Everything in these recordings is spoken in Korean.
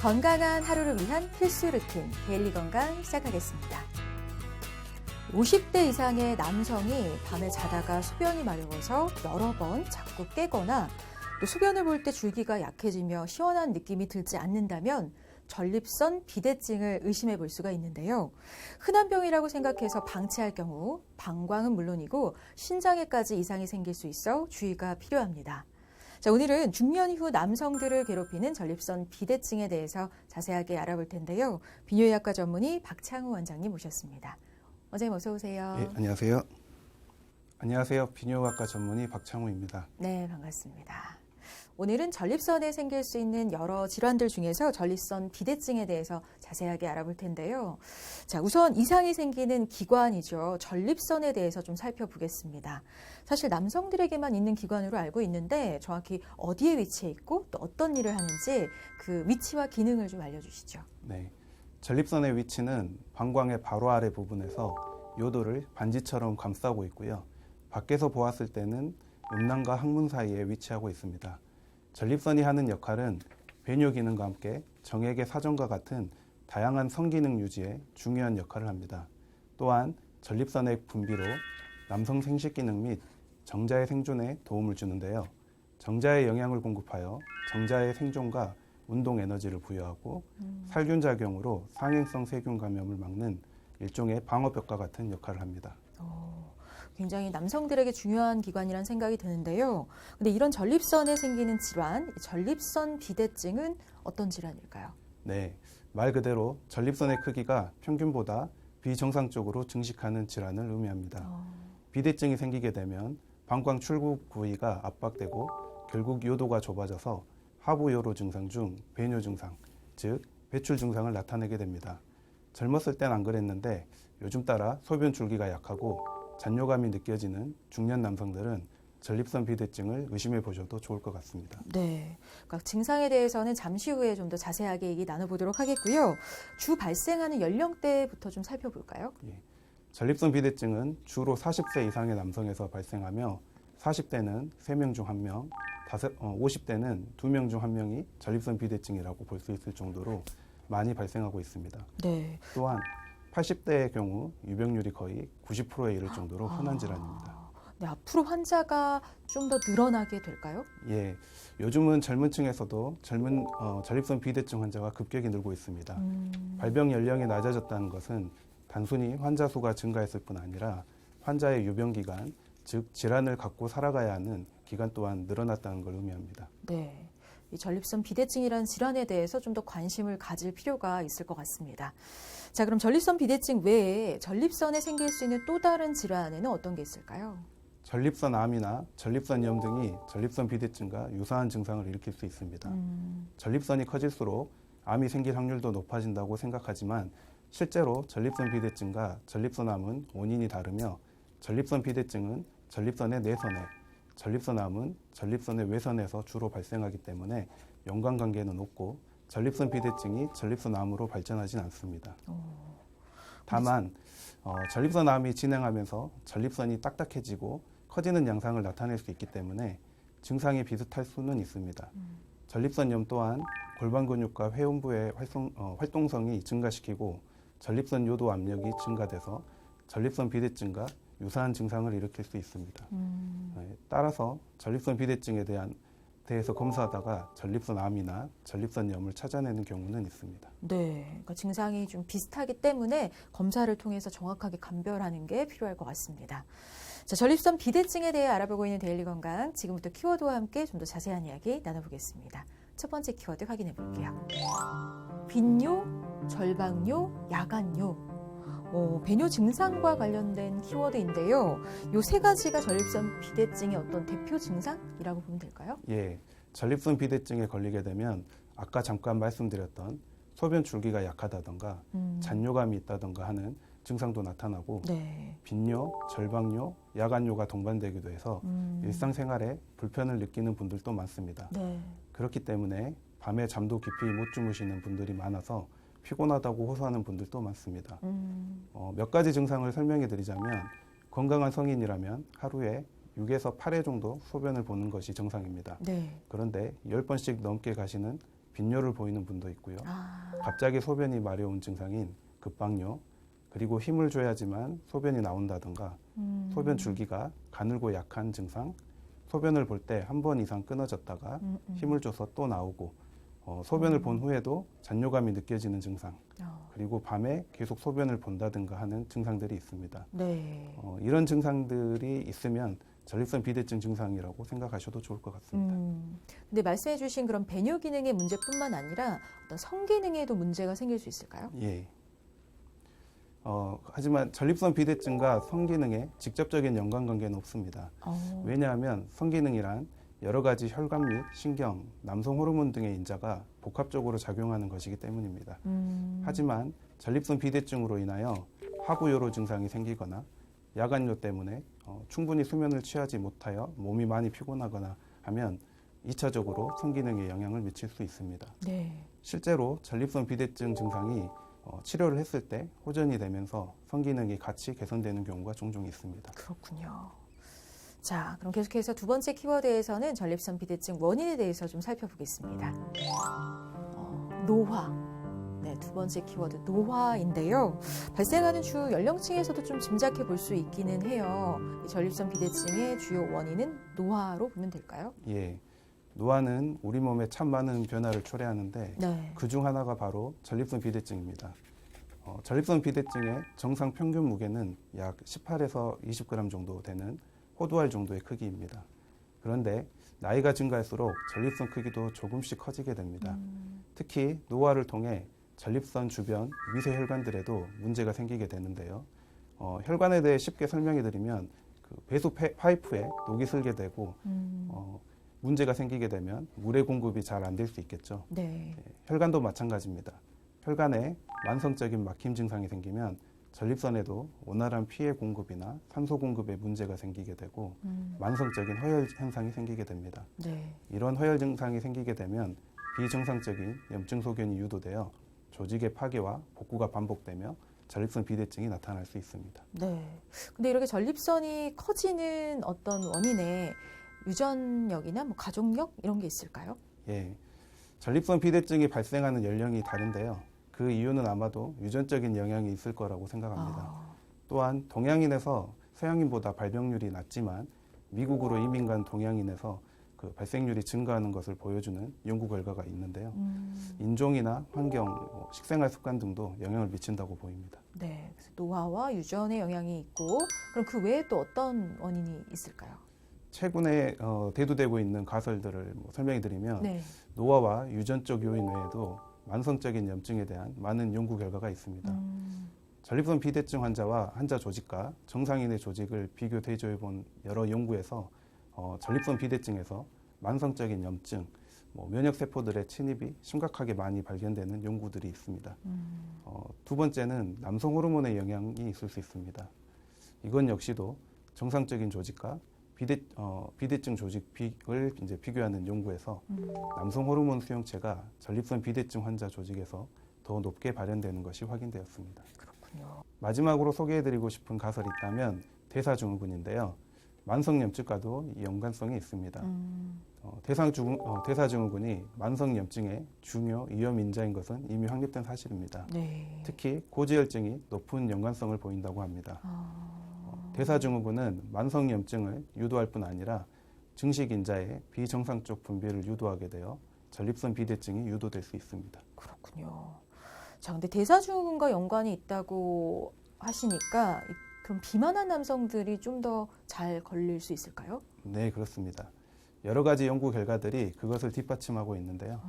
건강한 하루를 위한 필수 루틴 데일리 건강 시작하겠습니다. 50대 이상의 남성이 밤에 자다가 소변이 마려워서 여러 번 자꾸 깨거나 또 소변을 볼 때 줄기가 약해지며 시원한 느낌이 들지 않는다면 전립선 비대증을 의심해 볼 수가 있는데요. 흔한 병이라고 생각해서 방치할 경우 방광은 물론이고 신장에까지 이상이 생길 수 있어 주의가 필요합니다. 자, 오늘은 중년 후 남성들을 괴롭히는 전립선 비대증에 대해서 자세하게 알아볼 텐데요. 비뇨의학과 전문의 박창우 원장님 모셨습니다. 원장님 어서 오세요. 네, 안녕하세요. 안녕하세요. 비뇨의학과 전문의 박창우입니다. 네, 반갑습니다. 오늘은 전립선에 생길 수 있는 여러 질환들 중에서 전립선 비대증에 대해서 자세하게 알아볼 텐데요. 자, 우선 이상이 생기는 기관이죠. 전립선에 대해서 좀 살펴보겠습니다. 사실 남성들에게만 있는 기관으로 알고 있는데 정확히 어디에 위치해 있고 또 어떤 일을 하는지 그 위치와 기능을 좀 알려주시죠. 네, 전립선의 위치는 방광의 바로 아래 부분에서 요도를 반지처럼 감싸고 있고요. 밖에서 보았을 때는 음낭과 항문 사이에 위치하고 있습니다. 전립선이 하는 역할은 배뇨 기능과 함께 정액의 사정과 같은 다양한 성기능 유지에 중요한 역할을 합니다. 또한 전립선의 분비로 남성 생식 기능 및 정자의 생존에 도움을 주는데요. 정자에 영양을 공급하여 정자의 생존과 운동 에너지를 부여하고 살균 작용으로 상행성 세균 감염을 막는 일종의 방어벽과 같은 역할을 합니다. 굉장히 남성들에게 중요한 기관이라는 생각이 드는데요. 근데 이런 전립선에 생기는 질환, 전립선 비대증은 어떤 질환일까요? 네, 말 그대로 전립선의 크기가 평균보다 비정상적으로 증식하는 질환을 의미합니다. 비대증이 생기게 되면 방광 출구 부위가 압박되고 결국 요도가 좁아져서 하부 요로 증상 중 배뇨 증상, 즉 배출 증상을 나타내게 됩니다. 젊었을 땐 안 그랬는데 요즘 따라 소변 줄기가 약하고 잔뇨감이 느껴지는 중년 남성들은 전립선 비대증을 의심해 보셔도 좋을 것 같습니다. 네, 그러니까 증상에 대해서는 잠시 후에 좀 더 자세하게 얘기 나눠보도록 하겠고요. 주 발생하는 연령대부터 좀 살펴볼까요? 예, 전립선 비대증은 주로 40세 이상의 남성에서 발생하며 40대는 3명 중 1명, 50대는 2명 중 1명이 전립선 비대증이라고 볼 수 있을 정도로 많이 발생하고 있습니다. 네. 또한 80대의 경우 유병률이 거의 90%에 이를 정도로 흔한 질환입니다. 네, 앞으로 환자가 좀 더 늘어나게 될까요? 예, 요즘은 젊은 층에서도 전립선 비대증 환자가 급격히 늘고 있습니다. 발병 연령이 낮아졌다는 것은 단순히 환자 수가 증가했을 뿐 아니라 환자의 유병 기간, 즉 질환을 갖고 살아가야 하는 기간 또한 늘어났다는 걸 의미합니다. 네, 이 전립선 비대증이라는 질환에 대해서 좀 더 관심을 가질 필요가 있을 것 같습니다. 자, 그럼 전립선 비대증 외에 전립선에 생길 수 있는 또 다른 질환에는 어떤 게 있을까요? 전립선암이나 전립선염 등이 전립선 비대증과 유사한 증상을 일으킬 수 있습니다. 전립선이 커질수록 암이 생길 확률도 높아진다고 생각하지만 실제로 전립선 비대증과 전립선암은 원인이 다르며 전립선 비대증은 전립선의 내선에, 전립선암은 전립선의 외선에서 주로 발생하기 때문에 연관관계는 없고 전립선 비대증이 전립선암으로 발전하진 않습니다. 다만 전립선암이 진행하면서 전립선이 딱딱해지고 커지는 양상을 나타낼 수 있기 때문에 증상이 비슷할 수는 있습니다. 전립선염 또한 골반 근육과 회음부의 활동성이 증가시키고 전립선 요도 압력이 증가돼서 전립선 비대증과 유사한 증상을 일으킬 수 있습니다. 따라서 전립선 비대증에 대해서 검사하다가 전립선암이나 전립선염을 찾아내는 경우는 있습니다. 네, 그러니까 증상이 좀 비슷하기 때문에 검사를 통해서 정확하게 감별하는 게 필요할 것 같습니다. 자, 전립선 비대증에 대해 알아보고 있는 데일리 건강, 지금부터 키워드와 함께 좀 더 자세한 이야기 나눠보겠습니다. 첫 번째 키워드 확인해 볼게요. 빈뇨, 절박뇨, 야간뇨. 배뇨 증상과 관련된 키워드인데요. 이 세 가지가 전립선 비대증의 어떤 대표 증상이라고 보면 될까요? 예, 전립선 비대증에 걸리게 되면 아까 잠깐 말씀드렸던 소변 줄기가 약하다던가 잔뇨감이 있다던가 하는 증상도 나타나고 네. 빈뇨, 절박뇨, 야간뇨가 동반되기도 해서 일상생활에 불편을 느끼는 분들도 많습니다. 네. 그렇기 때문에 밤에 잠도 깊이 못 주무시는 분들이 많아서 피곤하다고 호소하는 분들도 많습니다. 몇 가지 증상을 설명해 드리자면 건강한 성인이라면 하루에 6에서 8회 정도 소변을 보는 것이 정상입니다. 네. 그런데 10번씩 넘게 가시는 빈뇨를 보이는 분도 있고요. 아, 갑자기 소변이 마려운 증상인 급박뇨, 그리고 힘을 줘야지만 소변이 나온다든가 소변 줄기가 가늘고 약한 증상, 소변을 볼 때 한 번 이상 끊어졌다가 힘을 줘서 또 나오고 소변을 본 후에도 잔뇨감이 느껴지는 증상, 그리고 밤에 계속 소변을 본다든가 하는 증상들이 있습니다. 네. 이런 증상들이 있으면 전립선 비대증 증상이라고 생각하셔도 좋을 것 같습니다. 근데 말씀해 주신 그런 배뇨 기능의 문제뿐만 아니라 어떤 성기능에도 문제가 생길 수 있을까요? 예. 하지만 전립선 비대증과 성기능에 직접적인 연관관계는 없습니다. 왜냐하면 성기능이란 여러 가지 혈관 및 신경, 남성 호르몬 등의 인자가 복합적으로 작용하는 것이기 때문입니다. 하지만 전립선 비대증으로 인하여 하부요로 증상이 생기거나 야간요 때문에 충분히 수면을 취하지 못하여 몸이 많이 피곤하거나 하면 2차적으로 성기능에 영향을 미칠 수 있습니다. 네. 실제로 전립선 비대증 증상이 치료를 했을 때 호전이 되면서 성기능이 같이 개선되는 경우가 종종 있습니다. 그렇군요. 자, 그럼 계속해서 두 번째 키워드에서는 전립선 비대증 원인에 대해서 좀 살펴보겠습니다. 노화. 네, 두 번째 키워드 노화인데요. 발생하는 주 연령층에서도 좀 짐작해 볼 수 있기는 해요. 이 전립선 비대증의 주요 원인은 노화로 보면 될까요? 예, 노화는 우리 몸에 참 많은 변화를 초래하는데 네. 그 중 하나가 바로 전립선 비대증입니다. 전립선 비대증의 정상 평균 무게는 약 18에서 20g 정도 되는 호두알 정도의 크기입니다. 그런데 나이가 증가할수록 전립선 크기도 조금씩 커지게 됩니다. 특히 노화를 통해 전립선 주변 미세 혈관들에도 문제가 생기게 되는데요. 혈관에 대해 쉽게 설명해 드리면 그 배수 파이프에 녹이 슬게 되고 문제가 생기게 되면 물의 공급이 잘 안 될 수 있겠죠. 네. 혈관도 마찬가지입니다. 혈관에 만성적인 막힘 증상이 생기면 전립선에도 원활한 피해 공급이나 산소 공급에 문제가 생기게 되고 만성적인 허혈 현상이 생기게 됩니다. 네. 이런 허혈 증상이 생기게 되면 비정상적인 염증 소견이 유도되어 조직의 파괴와 복구가 반복되며 전립선 비대증이 나타날 수 있습니다. 네. 근데 이렇게 전립선이 커지는 어떤 원인에 유전력이나 뭐 가족력 이런 게 있을까요? 예, 전립선 비대증이 발생하는 연령이 다른데요. 그 이유는 아마도 유전적인 영향이 있을 거라고 생각합니다. 또한 동양인에서 서양인보다 발병률이 낮지만 미국으로 이민 간 동양인에서 그 발생률이 증가하는 것을 보여주는 연구 결과가 있는데요. 인종이나 환경, 식생활 습관 등도 영향을 미친다고 보입니다. 네. 그래서 노화와 유전의 영향이 있고 그럼 그 외에 또 어떤 원인이 있을까요? 최근에 대두되고 있는 가설들을 설명해 드리면 네. 노화와 유전적 요인 외에도 만성적인 염증에 대한 많은 연구 결과가 있습니다. 전립선 비대증 환자와 환자 조직과 정상인의 조직을 비교 대조해 본 여러 연구에서 전립선 비대증에서 만성적인 염증, 면역 세포들의 침입이 심각하게 많이 발견되는 연구들이 있습니다. 두 번째는 남성 호르몬의 영향이 있을 수 있습니다. 이건 역시도 정상적인 조직과 비대증 조직을 이제 비교하는 연구에서 남성 호르몬 수용체가 전립선 비대증 환자 조직에서 더 높게 발현되는 것이 확인되었습니다. 그렇군요. 마지막으로 소개해드리고 싶은 가설이 있다면 대사증후군인데요. 만성염증과도 연관성이 있습니다. 대사증후군이 만성염증의 중요 위험 인자인 것은 이미 확립된 사실입니다. 네. 특히 고지혈증이 높은 연관성을 보인다고 합니다. 대사증후군은 만성염증을 유도할 뿐 아니라 증식 인자의 비정상적 분비를 유도하게 되어 전립선 비대증이 유도될 수 있습니다. 그렇군요. 자, 근데 대사증후군과 연관이 있다고 하시니까 그럼 비만한 남성들이 좀 더 잘 걸릴 수 있을까요? 네, 그렇습니다. 여러 가지 연구 결과들이 그것을 뒷받침하고 있는데요.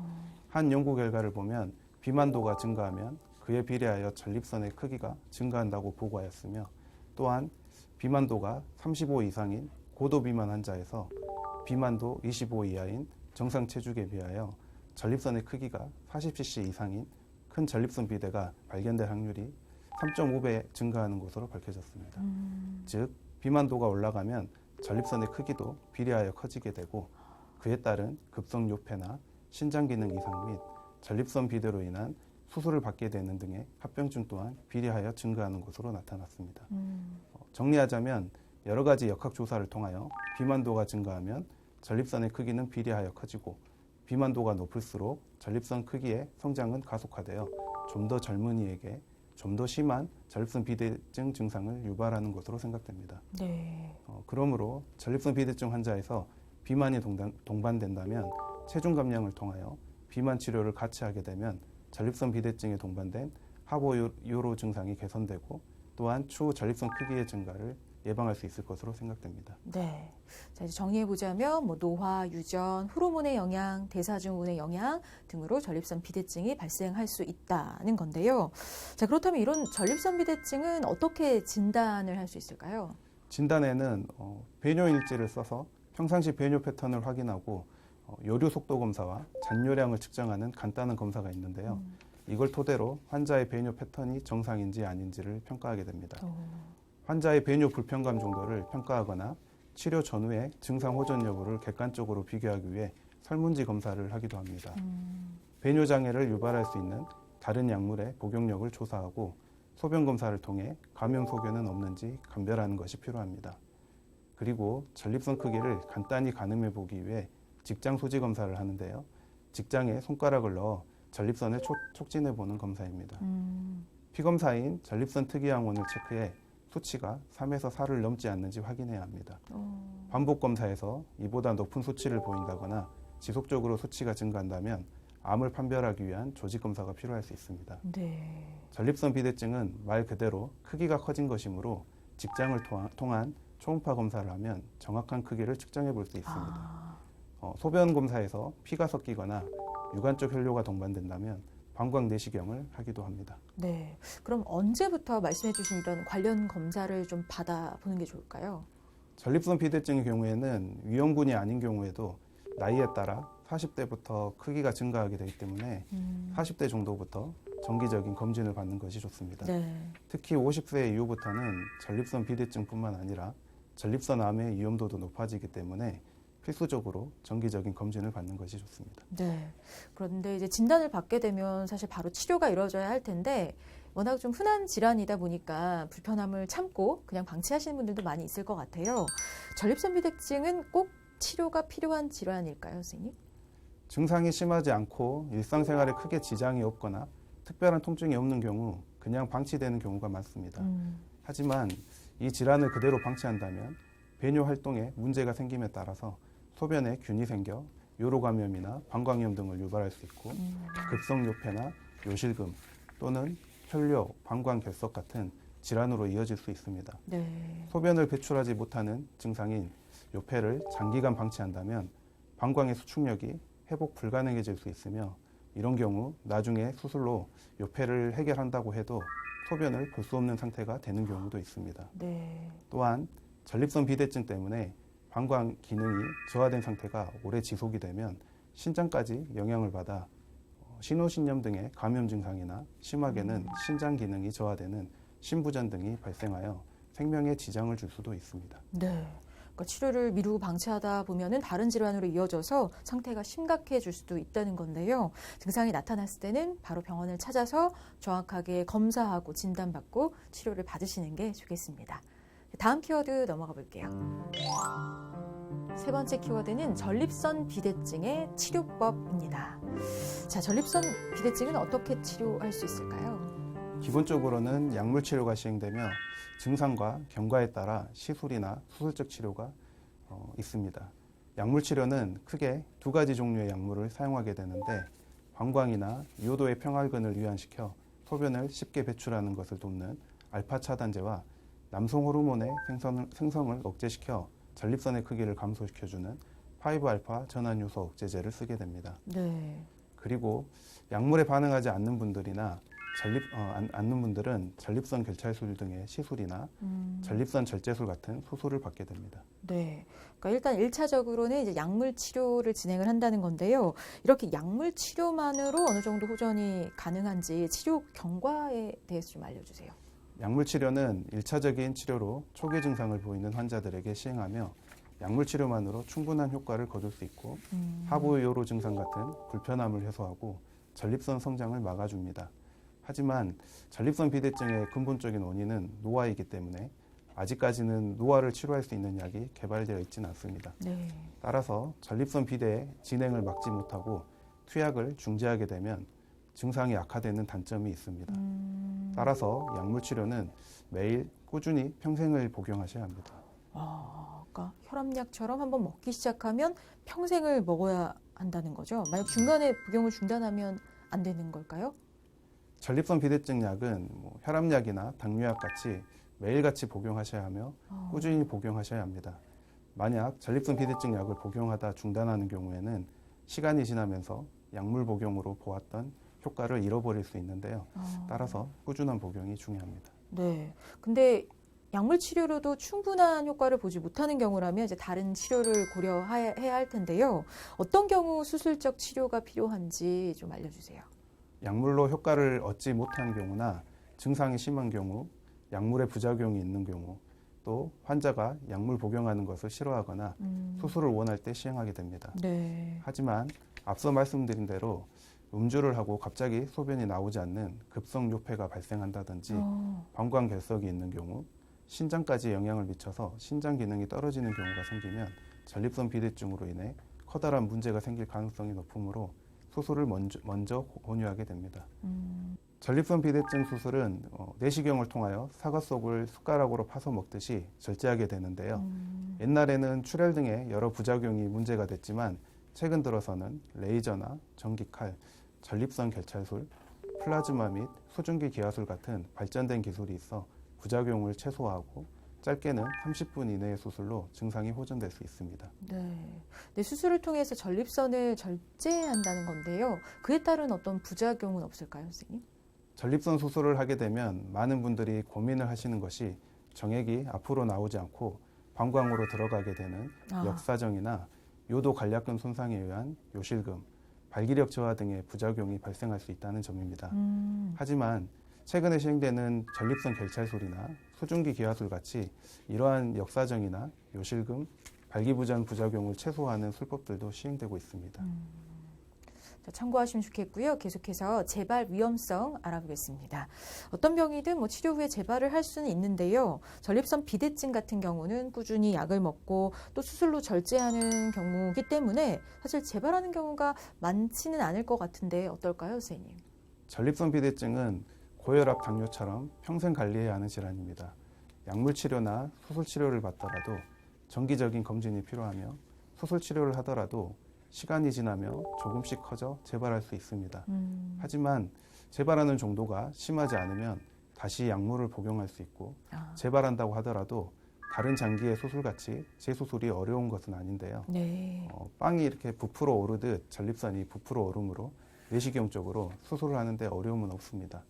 한 연구 결과를 보면 비만도가 증가하면 그에 비례하여 전립선의 크기가 증가한다고 보고하였으며 또한 비만도가 35 이상인 고도 비만 환자에서 비만도 25 이하인 정상 체중에 비하여 전립선의 크기가 40cc 이상인 큰 전립선 비대가 발견될 확률이 3.5배 증가하는 것으로 밝혀졌습니다. 즉 비만도가 올라가면 전립선의 크기도 비례하여 커지게 되고 그에 따른 급성 요폐나 신장 기능 이상 및 전립선 비대로 인한 수술을 받게 되는 등의 합병증 또한 비례하여 증가하는 것으로 나타났습니다. 정리하자면 여러 가지 역학 조사를 통하여 비만도가 증가하면 전립선의 크기는 비례하여 커지고 비만도가 높을수록 전립선 크기의 성장은 가속화되어 좀 더 젊은이에게 좀 더 심한 전립선 비대증 증상을 유발하는 것으로 생각됩니다. 네. 그러므로 전립선 비대증 환자에서 비만이 동반된다면 체중 감량을 통하여 비만 치료를 같이 하게 되면 전립선 비대증에 동반된 하보요로 증상이 개선되고 또한 추후 전립선 크기의 증가를 예방할 수 있을 것으로 생각됩니다. 네. 자, 이제 정리해보자면 노화, 유전, 호르몬의 영향, 대사증후군의 영향 등으로 전립선 비대증이 발생할 수 있다는 건데요. 자, 그렇다면 이런 전립선 비대증은 어떻게 진단을 할 수 있을까요? 진단에는 배뇨 일지를 써서 평상시 배뇨 패턴을 확인하고 요류 속도 검사와 잔뇨량을 측정하는 간단한 검사가 있는데요. 이걸 토대로 환자의 배뇨 패턴이 정상인지 아닌지를 평가하게 됩니다. 환자의 배뇨 불편감 정도를 평가하거나 치료 전후의 증상 호전 여부를 객관적으로 비교하기 위해 설문지 검사를 하기도 합니다. 배뇨 장애를 유발할 수 있는 다른 약물의 복용력을 조사하고 소변 검사를 통해 감염 소견은 없는지 감별하는 것이 필요합니다. 그리고 전립선 크기를 간단히 가늠해 보기 위해 직장 소지 검사를 하는데요. 직장에 손가락을 넣어 전립선을 촉진해 보는 검사입니다. 피검사인 전립선 특이항원을 체크해 수치가 3에서 4를 넘지 않는지 확인해야 합니다. 반복 검사에서 이보다 높은 수치를 보인다거나 지속적으로 수치가 증가한다면 암을 판별하기 위한 조직 검사가 필요할 수 있습니다. 네. 전립선 비대증은 말 그대로 크기가 커진 것이므로 직장을 통한 초음파 검사를 하면 정확한 크기를 측정해 볼 수 있습니다. 소변 검사에서 피가 섞이거나 유관적 혈뇨가 동반된다면 방광 내시경을 하기도 합니다. 네. 그럼 언제부터 말씀해 주신 이런 관련 검사를 좀 받아보는 게 좋을까요? 전립선 비대증의 경우에는 위험군이 아닌 경우에도 나이에 따라 40대부터 크기가 증가하게 되기 때문에 40대 정도부터 정기적인 검진을 받는 것이 좋습니다. 네. 특히 50세 이후부터는 전립선 비대증뿐만 아니라 전립선 암의 위험도도 높아지기 때문에 필수적으로 정기적인 검진을 받는 것이 좋습니다. 네. 그런데 이제 진단을 받게 되면 사실 바로 치료가 이루어져야 할 텐데 워낙 좀 흔한 질환이다 보니까 불편함을 참고 그냥 방치하시는 분들도 많이 있을 것 같아요. 전립선 비대증은 꼭 치료가 필요한 질환일까요, 선생님? 증상이 심하지 않고 일상생활에 크게 지장이 없거나 특별한 통증이 없는 경우 그냥 방치되는 경우가 많습니다. 하지만 이 질환을 그대로 방치한다면 배뇨 활동에 문제가 생김에 따라서 소변에 균이 생겨 요로 감염이나 방광염 등을 유발할 수 있고 급성 요폐나 요실금 또는 혈뇨, 방광 결석 같은 질환으로 이어질 수 있습니다. 네. 소변을 배출하지 못하는 증상인 요폐를 장기간 방치한다면 방광의 수축력이 회복 불가능해질 수 있으며 이런 경우 나중에 수술로 요폐를 해결한다고 해도 소변을 볼 수 없는 상태가 되는 경우도 있습니다. 네. 또한 전립선 비대증 때문에 방광 기능이 저하된 상태가 오래 지속이 되면 신장까지 영향을 받아 신호신염 등의 감염 증상이나 심하게는 신장 기능이 저하되는 신부전 등이 발생하여 생명에 지장을 줄 수도 있습니다. 네. 그러니까 치료를 미루고 방치하다 보면은 다른 질환으로 이어져서 상태가 심각해질 수도 있다는 건데요. 증상이 나타났을 때는 바로 병원을 찾아서 정확하게 검사하고 진단받고 치료를 받으시는 게 좋겠습니다. 다음 키워드 넘어가 볼게요. 세 번째 키워드는 전립선 비대증의 치료법입니다. 자, 전립선 비대증은 어떻게 치료할 수 있을까요? 기본적으로는 약물 치료가 시행되며 증상과 경과에 따라 시술이나 수술적 치료가 있습니다. 약물 치료는 크게 두 가지 종류의 약물을 사용하게 되는데 방광이나 요도의 평활근을 위완시켜 소변을 쉽게 배출하는 것을 돕는 알파 차단제와 남성 호르몬의 생성을 억제시켜 전립선의 크기를 감소시켜주는 5알파 전환요소 억제제를 쓰게 됩니다. 네. 그리고 약물에 반응하지 않는 분들이나 않는 분들은 전립선 결찰술 등의 시술이나 전립선 절제술 같은 수술을 받게 됩니다. 네. 그러니까 일단 1차적으로는 이제 약물 치료를 진행을 한다는 건데요. 이렇게 약물 치료만으로 어느 정도 호전이 가능한지 치료 경과에 대해서 좀 알려주세요. 약물 치료는 1차적인 치료로 초기 증상을 보이는 환자들에게 시행하며 약물 치료만으로 충분한 효과를 거둘 수 있고 하부요로 증상 같은 불편함을 해소하고 전립선 성장을 막아줍니다. 하지만 전립선 비대증의 근본적인 원인은 노화이기 때문에 아직까지는 노화를 치료할 수 있는 약이 개발되어 있지는 않습니다. 네. 따라서 전립선 비대의 진행을 막지 못하고 투약을 중지하게 되면 증상이 약화되는 단점이 있습니다. 따라서 약물 치료는 매일 꾸준히 평생을 복용하셔야 합니다. 그러니까 혈압약처럼 한번 먹기 시작하면 평생을 먹어야 한다는 거죠. 만약 중간에 복용을 중단하면 안 되는 걸까요? 전립선 비대증 약은 혈압약이나 당뇨약 같이 매일같이 복용하셔야 하며 꾸준히 복용하셔야 합니다. 만약 전립선 비대증 약을 복용하다 중단하는 경우에는 시간이 지나면서 약물 복용으로 보았던 효과를 잃어버릴 수 있는데요. 따라서 꾸준한 복용이 중요합니다. 네. 근데 약물 치료로도 충분한 효과를 보지 못하는 경우라면 이제 다른 치료를 고려해야 할 텐데요. 어떤 경우 수술적 치료가 필요한지 좀 알려주세요. 약물로 효과를 얻지 못한 경우나 증상이 심한 경우, 약물의 부작용이 있는 경우, 또 환자가 약물 복용하는 것을 싫어하거나 수술을 원할 때 시행하게 됩니다. 네. 하지만 앞서 말씀드린 대로 음주를 하고 갑자기 소변이 나오지 않는 급성 요폐가 발생한다든지 방광결석이 있는 경우, 신장까지 영향을 미쳐서 신장 기능이 떨어지는 경우가 생기면 전립선 비대증으로 인해 커다란 문제가 생길 가능성이 높으므로 수술을 먼저 권유하게 됩니다. 전립선 비대증 수술은 내시경을 통하여 사과 속을 숟가락으로 파서 먹듯이 절제하게 되는데요. 옛날에는 출혈 등의 여러 부작용이 문제가 됐지만 최근 들어서는 레이저나 전기칼, 전립선 결찰술, 플라즈마 및 소중기 기하술 같은 발전된 기술이 있어 부작용을 최소화하고 짧게는 30분 이내의 수술로 증상이 호전될 수 있습니다. 네, 수술을 통해서 전립선을 절제한다는 건데요. 그에 따른 어떤 부작용은 없을까요, 선생님? 전립선 수술을 하게 되면 많은 분들이 고민을 하시는 것이 정액이 앞으로 나오지 않고 방광으로 들어가게 되는 역사정이나 요도 관략근 손상에 의한 요실금, 발기력 저하 등의 부작용이 발생할 수 있다는 점입니다. 하지만 최근에 시행되는 전립선 결찰술이나 소중기 기하술 같이 이러한 역사정이나 요실금, 발기부전 부작용을 최소화하는 술법들도 시행되고 있습니다. 자, 참고하시면 좋겠고요. 계속해서 재발 위험성 알아보겠습니다. 어떤 병이든 치료 후에 재발을 할 수는 있는데요. 전립선 비대증 같은 경우는 꾸준히 약을 먹고 또 수술로 절제하는 경우이기 때문에 사실 재발하는 경우가 많지는 않을 것 같은데 어떨까요, 선생님? 전립선 비대증은 고혈압, 당뇨처럼 평생 관리해야 하는 질환입니다. 약물 치료나 수술 치료를 받더라도 정기적인 검진이 필요하며 수술 치료를 하더라도 시간이 지나며 조금씩 커져 재발할 수 있습니다. 하지만 재발하는 정도가 심하지 않으면 다시 약물을 복용할 수 있고 재발한다고 하더라도 다른 장기의 수술같이 재수술이 어려운 것은 아닌데요. 네. 빵이 이렇게 부풀어 오르듯 전립선이 부풀어 오르므로 내시경적으로 수술을 하는데 어려움은 없습니다.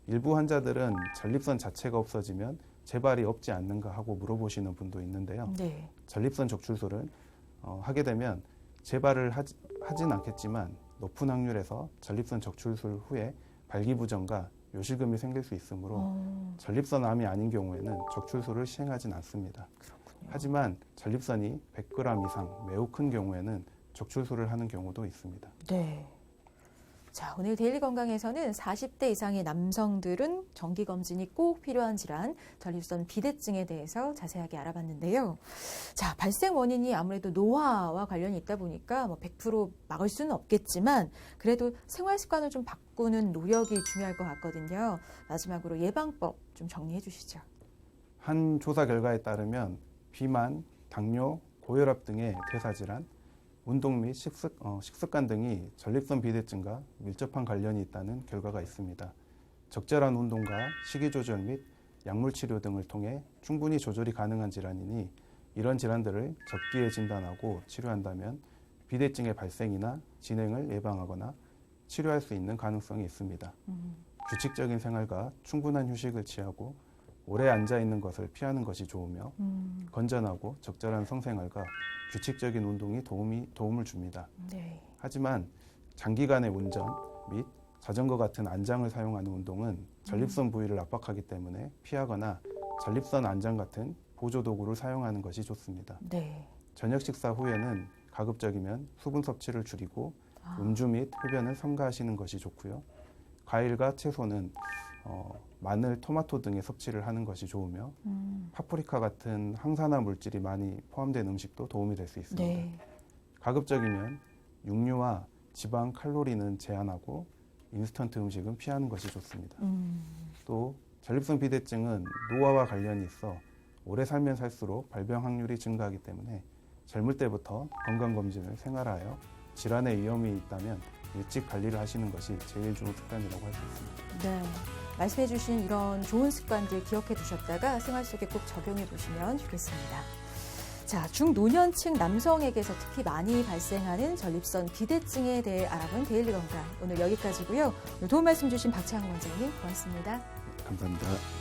일부 환자들은 전립선 자체가 없어지면 재발이 없지 않는가 하고 물어보시는 분도 있는데요. 네. 전립선 적출술은 하게 되면 재발을 하진 않겠지만 높은 확률에서 전립선 적출술 후에 발기부전과 요실금이 생길 수 있으므로 전립선 암이 아닌 경우에는 적출술을 시행하진 않습니다. 그렇군요. 하지만 전립선이 100g 이상 매우 큰 경우에는 적출술을 하는 경우도 있습니다. 네. 자, 오늘 데일리 건강에서는 40대 이상의 남성들은 정기검진이 꼭 필요한 질환, 전립선 비대증에 대해서 자세하게 알아봤는데요. 자, 발생 원인이 아무래도 노화와 관련이 있다 보니까 100% 막을 수는 없겠지만 그래도 생활 습관을 좀 바꾸는 노력이 중요할 것 같거든요. 마지막으로 예방법 좀 정리해 주시죠. 한 조사 결과에 따르면 비만, 당뇨, 고혈압 등의 대사질환, 운동 및 식습관 등이 전립선 비대증과 밀접한 관련이 있다는 결과가 있습니다. 적절한 운동과 식이 조절 및 약물 치료 등을 통해 충분히 조절이 가능한 질환이니 이런 질환들을 적기에 진단하고 치료한다면 비대증의 발생이나 진행을 예방하거나 치료할 수 있는 가능성이 있습니다. 규칙적인 생활과 충분한 휴식을 취하고 오래 앉아 있는 것을 피하는 것이 좋으며 건전하고 적절한 성생활과 규칙적인 운동이 도움을 줍니다. 네. 하지만 장기간의 운전 및 자전거 같은 안장을 사용하는 운동은 전립선 부위를 압박하기 때문에 피하거나 전립선 안장 같은 보조 도구를 사용하는 것이 좋습니다. 네. 저녁 식사 후에는 가급적이면 수분 섭취를 줄이고 음주 및 흡연을 삼가하시는 것이 좋고요. 과일과 채소는 마늘, 토마토 등의 섭취를 하는 것이 좋으며 파프리카 같은 항산화 물질이 많이 포함된 음식도 도움이 될 수 있습니다. 네. 가급적이면 육류와 지방, 칼로리는 제한하고 인스턴트 음식은 피하는 것이 좋습니다. 또 전립선 비대증은 노화와 관련이 있어 오래 살면 살수록 발병 확률이 증가하기 때문에 젊을 때부터 건강검진을 생활하여 질환의 위험이 있다면 일찍 관리를 하시는 것이 제일 좋은 습관이라고 할 수 있습니다. 네. 말씀해 주신 이런 좋은 습관들 기억해 두셨다가 생활 속에 꼭 적용해 보시면 좋겠습니다. 자, 중노년층 남성에게서 특히 많이 발생하는 전립선 비대증에 대해 알아본 데일리 건강 오늘 여기까지고요. 오늘 도움 말씀 주신 박창원 원장님 고맙습니다. 감사합니다.